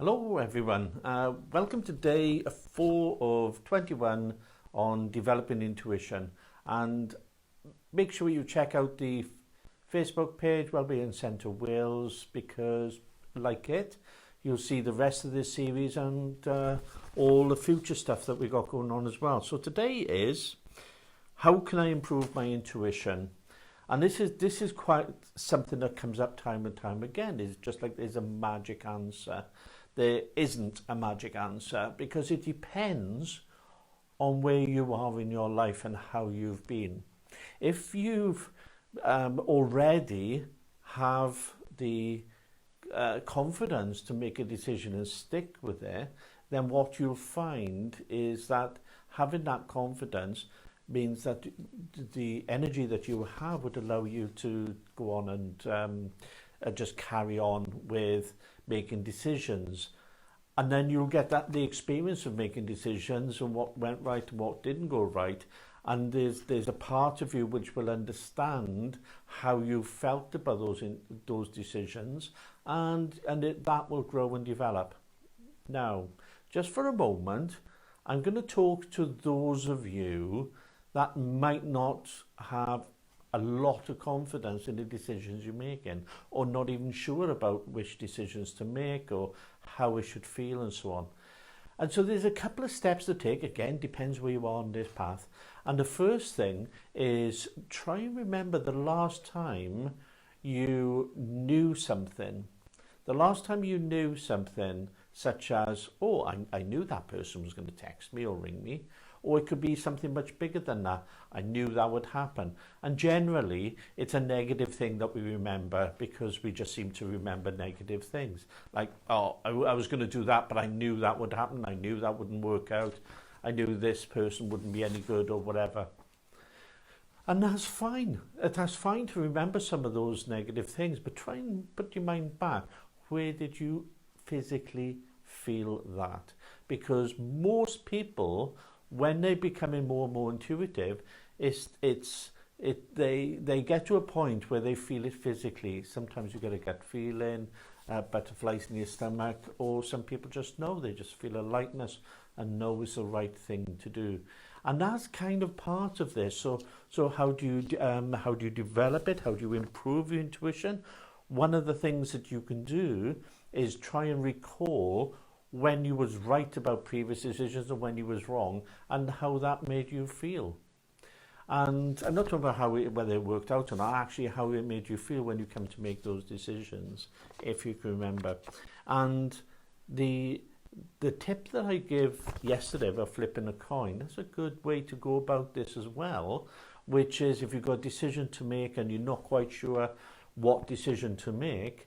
Hello everyone, welcome to day 4 of 21 on developing intuition, and make sure you check out the Facebook page Wellbeing Centre Wales, because like it you'll see the rest of this series and all the future stuff that we got going on as well. So today is how can I improve my intuition? And this is quite something that comes up time and time again. It's just like there's a magic answer. There isn't a magic answer, because it depends on where you are in your life and how you've been. If you've already have the confidence to make a decision and stick with it, then what you'll find is that having that confidence means that the energy that you have would allow you to go on and just carry on with making decisions. And then you'll get the experience of making decisions and what went right and what didn't go right. And there's a part of you which will understand how you felt about those decisions, and that will grow and develop. Now, just for a moment, I'm going to talk to those of you that might not have a lot of confidence in the decisions you're making, or not even sure about which decisions to make or how it should feel and so on. And so there's a couple of steps to take. Again, depends where you are on this path. And the first thing is try and remember the last time you knew something. The last time you knew something, such as, oh, I knew that person was going to text me or ring me. Or it could be something much bigger than that. I knew that would happen. And generally, it's a negative thing that we remember, because we just seem to remember negative things. Like, oh, I was going to do that, but I knew that would happen. I knew that wouldn't work out. I knew this person wouldn't be any good or whatever. And that's fine. That's fine to remember some of those negative things, but try and put your mind back. Where did you physically feel that? Because most people, when they're becoming more and more intuitive, they get to a point where they feel it physically. Sometimes you get a gut feeling, butterflies in your stomach, or some people just know, they just feel a lightness and know it's the right thing to do. And that's kind of part of this. So how do you develop it? How do you improve your intuition? One of the things that you can do is try and recall when you was right about previous decisions and when you was wrong, and how that made you feel. And I'm not talking about whether it worked out or not, actually how it made you feel when you come to make those decisions, if you can remember. And the tip that I gave yesterday about flipping a coin, that's a good way to go about this as well, which is if you've got a decision to make and you're not quite sure what decision to make,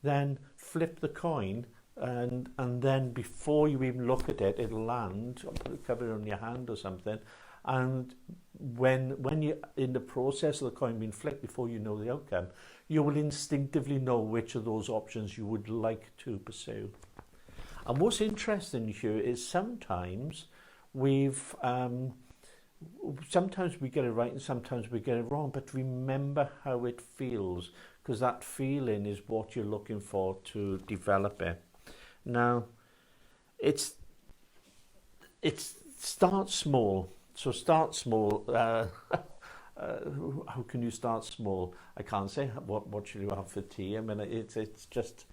then flip the coin, and then before you even look at it, it'll land, or put it, cover it on your hand or something, and when you're in the process of the coin being flipped, before you know the outcome, you will instinctively know which of those options you would like to pursue. And what's interesting here is sometimes sometimes we get it right and sometimes we get it wrong, but remember how it feels, because that feeling is what you're looking for to develop it. Now, it's start small. So start small. How can you start small? I can't say what should you have for tea. I mean, it's just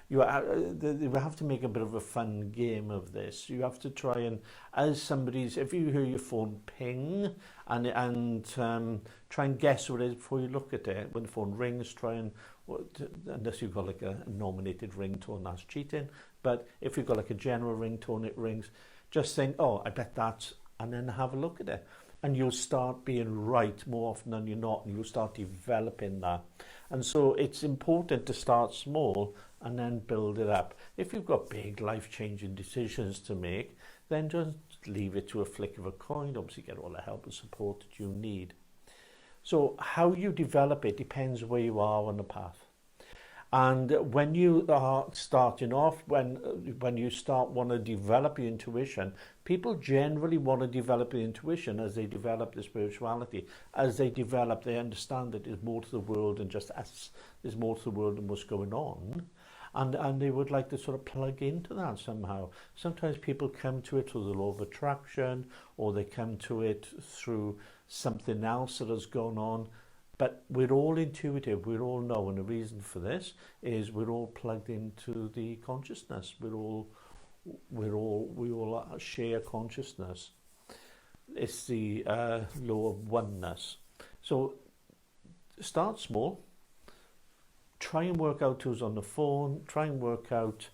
you have to make a bit of a fun game of this. You have to try and, if you hear your phone ping and try and guess what it is before you look at it. When the phone rings, try and, unless you've got like a nominated ringtone, that's cheating. But if you've got like a general ringtone, it rings, just think, oh, I bet that's, and then have a look at it. And you'll start being right more often than you're not, and you'll start developing that. And so it's important to start small and then build it up. If you've got big life-changing decisions to make, then just leave it to a flick of a coin. Obviously get all the help and support that you need. So how you develop it depends where you are on the path. And when you are starting off, when you start want to develop your intuition, people generally want to develop the intuition as they develop the spirituality. As they develop, they understand that there's more to the world than just us. There's more to the world than what's going on. and they would like to sort of plug into that somehow. Sometimes people come to it through the law of attraction, or they come to it through something else that has gone on. But we're all intuitive, we all know, and the reason for this is we're all plugged into the consciousness. We all share consciousness. It's the law of oneness. So start small. Try and work out who's on the phone. Try and work out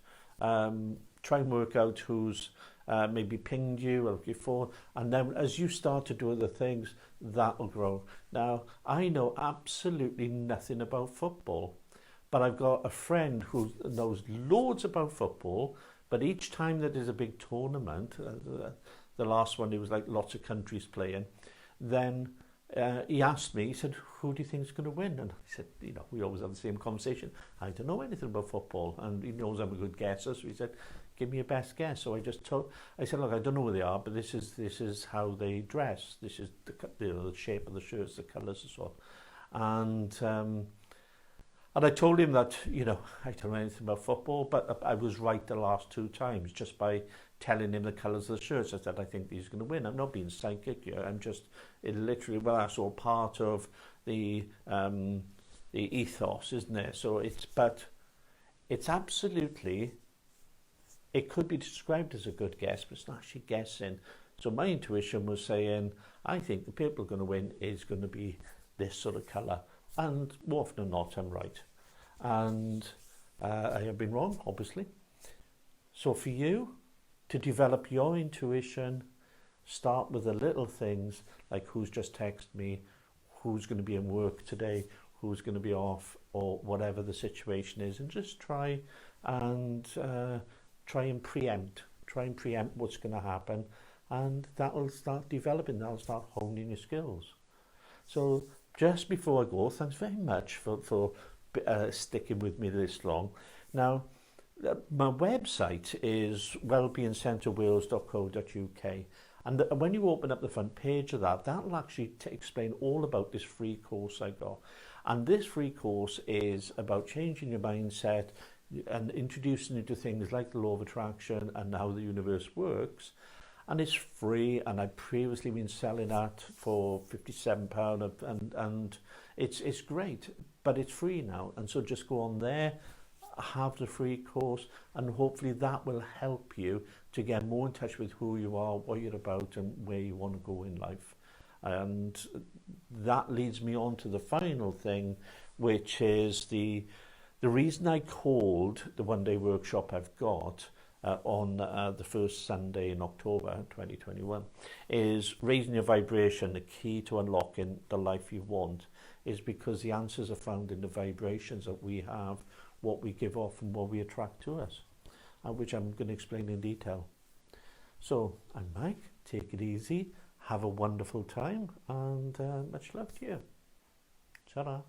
who's maybe pinged you or your phone, and then as you start to do other things, that'll grow. Now, I know absolutely nothing about football, but I've got a friend who knows loads about football. But each time that there's a big tournament, the last one, it was like lots of countries playing, then he asked me, he said, who do you think is going to win? And I said, you know, we always have the same conversation. I don't know anything about football. And he knows I'm a good guesser. So he said, give me your best guess. So I said, look, I don't know where they are, but this is how they dress. This is the shape of the shirts, the colours and so on. And I told him that, you know, I don't know anything about football, but I was right the last two times just by telling him the colours of the shirts. I said, I think he's going to win. I'm not being psychic here. I'm just, it literally, well, that's all part of the ethos, isn't it? So it's absolutely, it could be described as a good guess, but it's not actually guessing. So my intuition was saying, I think the people going to win is going to be this sort of colour. And more often than not, I'm right. And I have been wrong, obviously. So for you to develop your intuition, start with the little things like who's just texted me, who's going to be in work today, who's going to be off, or whatever the situation is, and just try and preempt what's going to happen, and that'll start developing, that'll start honing your skills. So just before I go, thanks very much for sticking with me this long. Now, my website is wellbeingcentrewales.co.uk, and when you open up the front page of that, that'll actually explain all about this free course I got. And this free course is about changing your mindset and introducing you to things like the law of attraction and how the universe works. And it's free, and I've previously been selling that for £57, and it's great, but it's free now. And so just go on there, have the free course, and hopefully that will help you to get more in touch with who you are, what you're about, and where you want to go in life. And that leads me on to the final thing, which is the reason I called the one-day workshop I've got on the first Sunday in October 2021 is raising your vibration. The key to unlocking the life you want is because the answers are found in the vibrations that we have, what we give off and what we attract to us, which I'm going to explain in detail. So I'm Mike, take it easy, have a wonderful time, and much love to you. Ta-ra.